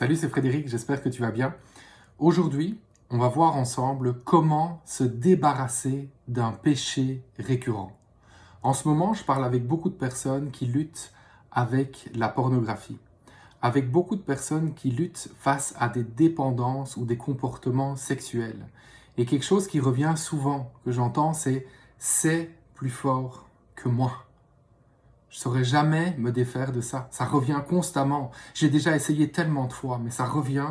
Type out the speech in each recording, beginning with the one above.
Salut, c'est Frédéric, j'espère que tu vas bien. Aujourd'hui, on va voir ensemble comment se débarrasser d'un péché récurrent. En ce moment, je parle avec beaucoup de personnes qui luttent avec la pornographie, avec beaucoup de personnes qui luttent face à des dépendances ou des comportements sexuels. Et quelque chose qui revient souvent, que j'entends, c'est plus fort que moi. Je ne saurais jamais me défaire de ça. Ça revient constamment. J'ai déjà essayé tellement de fois, mais ça revient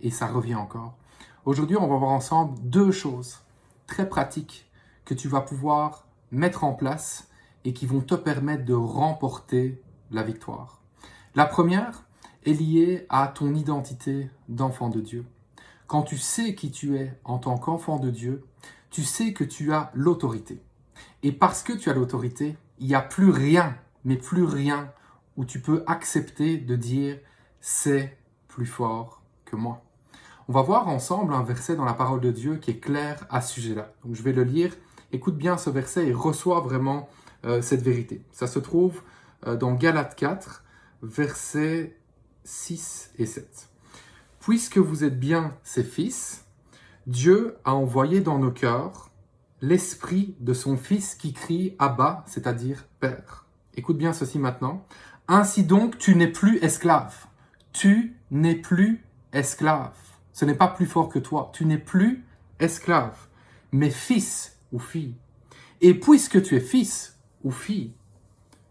et ça revient encore. Aujourd'hui, on va voir ensemble deux choses très pratiques que tu vas pouvoir mettre en place et qui vont te permettre de remporter la victoire. La première est liée à ton identité d'enfant de Dieu. Quand tu sais qui tu es en tant qu'enfant de Dieu, tu sais que tu as l'autorité. Et parce que tu as l'autorité, il n'y a plus rien, mais plus rien, où tu peux accepter de dire « c'est plus fort que moi ». On va voir ensemble un verset dans la parole de Dieu qui est clair à ce sujet-là. Donc je vais le lire. Écoute bien ce verset et reçois vraiment cette vérité. Ça se trouve dans Galates 4, versets 6 et 7. « Puisque vous êtes bien ses fils, Dieu a envoyé dans nos cœurs l'esprit de son Fils qui crie « Abba », c'est-à-dire « Père ». Écoute bien ceci maintenant. « Ainsi donc, tu n'es plus esclave. Tu n'es plus esclave. » Ce n'est pas plus fort que toi. Tu n'es plus esclave, mais fils ou fille. Et puisque tu es fils ou fille,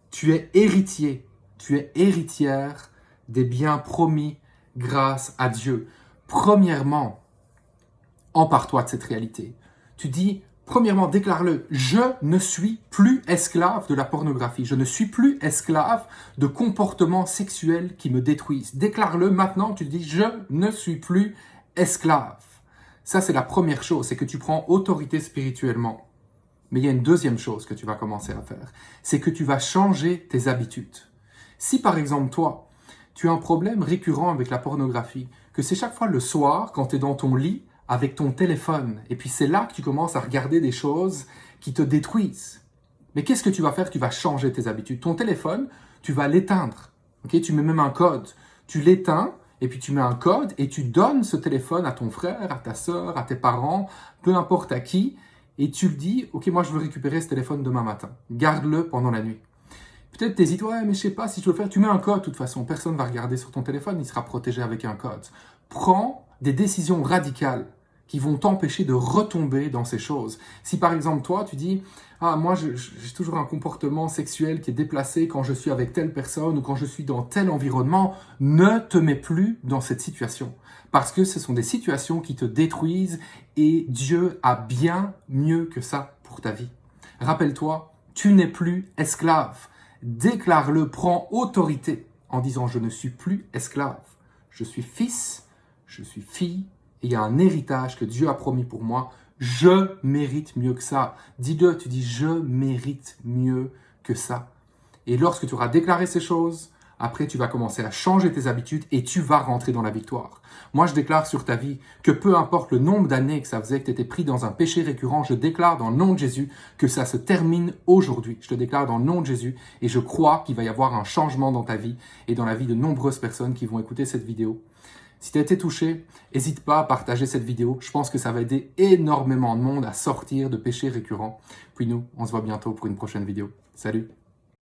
tu es héritier, tu es héritière des biens promis grâce à Dieu. Premièrement, empare-toi de cette réalité. Tu dis, premièrement, déclare-le, je ne suis plus esclave de la pornographie, je ne suis plus esclave de comportements sexuels qui me détruisent. Déclare-le maintenant, tu dis, je ne suis plus esclave. Ça, c'est la première chose, c'est que tu prends autorité spirituellement. Mais il y a une deuxième chose que tu vas commencer à faire, c'est que tu vas changer tes habitudes. Si par exemple, toi, tu as un problème récurrent avec la pornographie, que c'est chaque fois le soir, quand tu es dans ton lit, avec ton téléphone. Et puis c'est là que tu commences à regarder des choses qui te détruisent. Mais qu'est-ce que tu vas faire? Tu vas changer tes habitudes. Ton téléphone, tu vas l'éteindre. Okay? Tu mets même un code. Tu l'éteins et puis tu mets un code et tu donnes ce téléphone à ton frère, à ta sœur, à tes parents, peu importe à qui. Et tu le dis, ok, moi je veux récupérer ce téléphone demain matin. Garde-le pendant la nuit. Peut-être t'hésites, ouais, mais je sais pas si je veux le faire. Tu mets un code de toute façon. Personne ne va regarder sur ton téléphone, il sera protégé avec un code. Prends des décisions radicales qui vont t'empêcher de retomber dans ces choses. Si par exemple toi, tu dis « Ah, moi j'ai toujours un comportement sexuel qui est déplacé quand je suis avec telle personne ou quand je suis dans tel environnement », ne te mets plus dans cette situation. Parce que ce sont des situations qui te détruisent et Dieu a bien mieux que ça pour ta vie. Rappelle-toi, tu n'es plus esclave. Déclare-le, prends autorité en disant « Je ne suis plus esclave. Je suis fils, je suis fille. » Et il y a un héritage que Dieu a promis pour moi. Je mérite mieux que ça. Dis-le, tu dis, je mérite mieux que ça. Et lorsque tu auras déclaré ces choses, après tu vas commencer à changer tes habitudes et tu vas rentrer dans la victoire. Moi, je déclare sur ta vie que peu importe le nombre d'années que ça faisait que tu étais pris dans un péché récurrent, je déclare dans le nom de Jésus que ça se termine aujourd'hui. Je te déclare dans le nom de Jésus et je crois qu'il va y avoir un changement dans ta vie et dans la vie de nombreuses personnes qui vont écouter cette vidéo. Si tu as été touché, n'hésite pas à partager cette vidéo. Je pense que ça va aider énormément de monde à sortir de péchés récurrents. Puis nous, on se voit bientôt pour une prochaine vidéo. Salut!